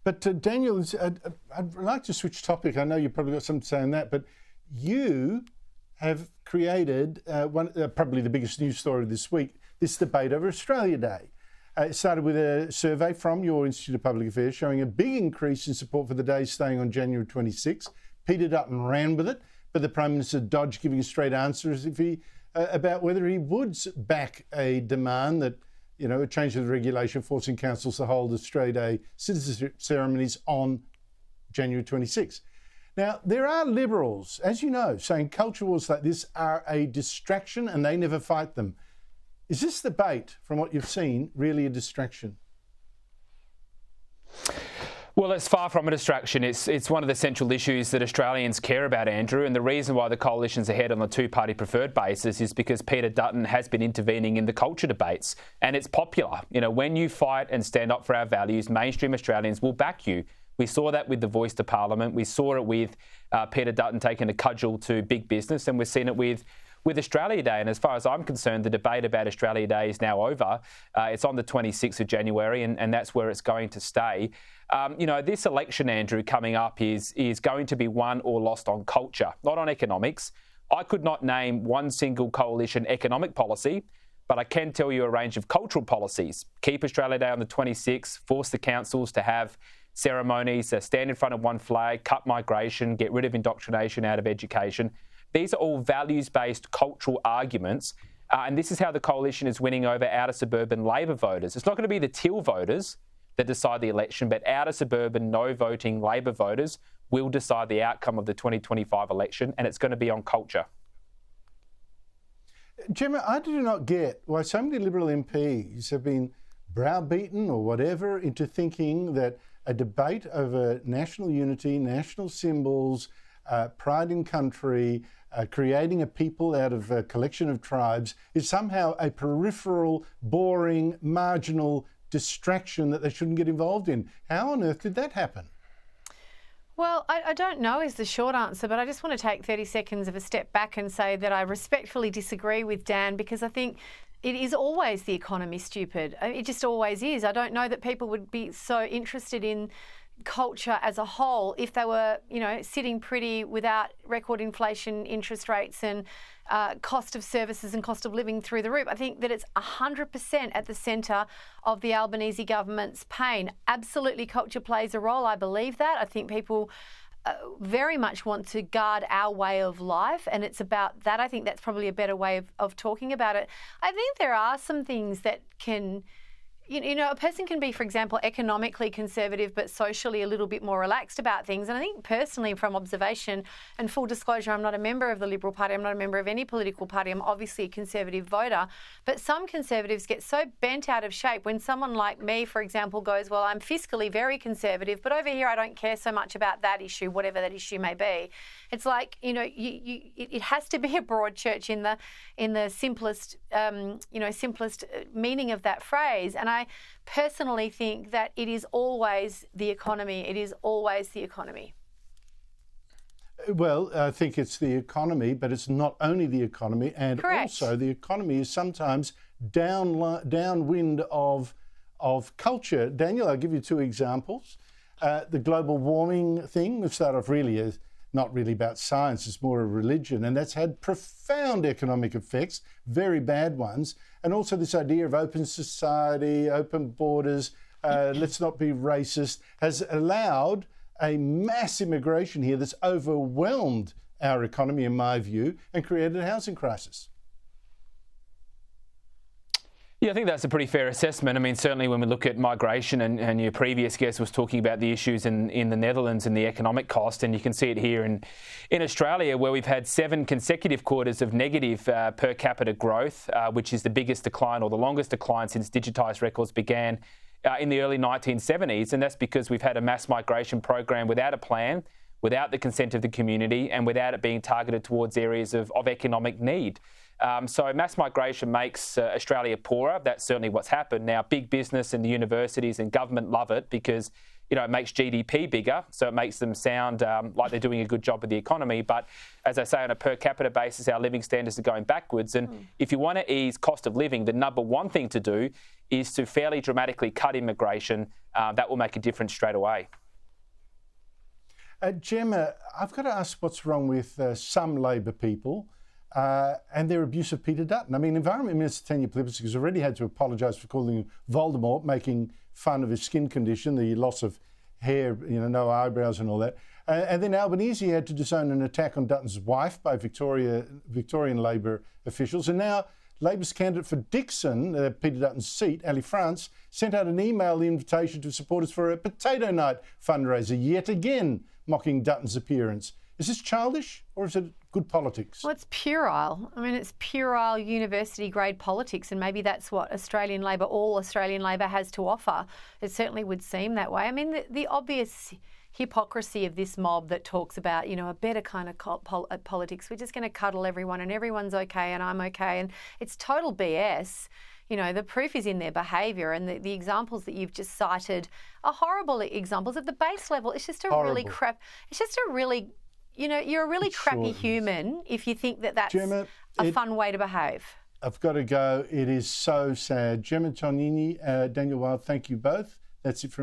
But Daniel, I'd like to switch topic. I know you've probably got something to say on that, but you have created probably the biggest news story this week, this debate over Australia Day. It started with a survey from your Institute of Public Affairs showing a big increase in support for the day staying on January 26. Peter Dutton ran with it, but the Prime Minister dodged giving a straight answer as if about whether he would back a demand that, a change of the regulation forcing councils to hold Australia Day citizenship ceremonies on January 26. Now, there are Liberals, as you know, saying culture wars like this are a distraction and they never fight them. Is this debate, from what you've seen, really a distraction? Well, it's far from a distraction. It's one of the central issues that Australians care about, Andrew, and the reason why the coalition's ahead on the two-party preferred basis is because Peter Dutton has been intervening in the culture debates, and it's popular. When you fight and stand up for our values, mainstream Australians will back you. We saw that with the voice to Parliament. We saw it with Peter Dutton taking a cudgel to big business, and we've seen it with Australia Day. And as far as I'm concerned, the debate about Australia Day is now over. It's on the 26th of January, and that's where it's going to stay. This election, Andrew, coming up is going to be won or lost on culture, not on economics. I could not name one single coalition economic policy, but I can tell you a range of cultural policies. Keep Australia Day on the 26th, force the councils to have ceremonies, stand in front of one flag, cut migration, get rid of indoctrination out of education. These are all values-based cultural arguments, and this is how the coalition is winning over outer suburban Labor voters. It's not going to be the Teal voters that decide the election, but outer suburban no-voting Labor voters will decide the outcome of the 2025 election, and it's going to be on culture. Gemma, I do not get why so many Liberal MPs have been browbeaten or whatever into thinking that a debate over national unity, national symbols, pride in country, creating a people out of a collection of tribes is somehow a peripheral, boring, marginal distraction that they shouldn't get involved in. How on earth did that happen? Well, I don't know is the short answer, but I just want to take 30 seconds of a step back and say that I respectfully disagree with Dan, because I think it is always the economy, stupid. It just always is. I don't know that people would be so interested in culture as a whole if they were, sitting pretty without record inflation, interest rates and cost of services and cost of living through the roof. I think that it's 100% at the centre of the Albanese government's pain. Absolutely, culture plays a role. I believe that. I think people very much want to guard our way of life, and it's about that. I think that's probably a better way of talking about it. I think there are some things that can... a person can be, for example, economically conservative but socially a little bit more relaxed about things. And I think personally, from observation and full disclosure, I'm not a member of the Liberal Party. I'm not a member of any political party. I'm obviously a conservative voter. But some conservatives get so bent out of shape when someone like me, for example, goes, well, I'm fiscally very conservative, but over here I don't care so much about that issue, whatever that issue may be. It's like, it has to be a broad church in the simplest, simplest meaning of that phrase. And I personally think that it is always the economy. It is always the economy. Well, I think it's the economy, but it's not only the economy, and Correct. Also the economy is sometimes downwind of culture. Daniel, I'll give you two examples. The global warming thing, we start off really as not really about science, it's more a religion, and that's had profound economic effects, very bad ones. And also this idea of open society, open borders, let's not be racist, has allowed a mass immigration here that's overwhelmed our economy, in my view, and created a housing crisis. Yeah, I think that's a pretty fair assessment. I mean, certainly when we look at migration, and your previous guest was talking about the issues in the Netherlands and the economic cost, and you can see it here in Australia, where we've had 7 consecutive quarters of negative per capita growth, which is the biggest decline or the longest decline since digitised records began in the early 1970s. And that's because we've had a mass migration program without a plan, without the consent of the community, and without it being targeted towards areas of economic need. So mass migration makes Australia poorer. That's certainly what's happened. Now, big business and the universities and government love it because, it makes GDP bigger, so it makes them sound like they're doing a good job with the economy. But as I say, on a per capita basis, our living standards are going backwards. And if you want to ease cost of living, the number one thing to do is to fairly dramatically cut immigration. That will make a difference straight away. Gemma, I've got to ask what's wrong with some Labor people and their abuse of Peter Dutton. I mean, Environment Minister Tanya Plibersek has already had to apologise for calling him Voldemort, making fun of his skin condition, the loss of hair, no eyebrows and all that. And then Albanese had to disown an attack on Dutton's wife by Victorian Labor officials. And now Labor's candidate for Dixon, Peter Dutton's seat, Ali France, sent out an email invitation to supporters for a potato night fundraiser, yet again mocking Dutton's appearance. Is this childish or is it good politics? Well, it's puerile. I mean, it's puerile university-grade politics, and maybe that's what Australian Labor, all Australian Labor has to offer. It certainly would seem that way. I mean, the obvious hypocrisy of this mob that talks about, a better kind of politics. We're just going to cuddle everyone and everyone's okay and I'm okay. And it's total BS. The proof is in their behaviour, and the examples that you've just cited are horrible examples at the base level. It's just you're a really crappy human if you think that that's Gemma, a fun way to behave. I've got to go. It is so sad. Gemma Tonini, Daniel Wild, thank you both. That's it from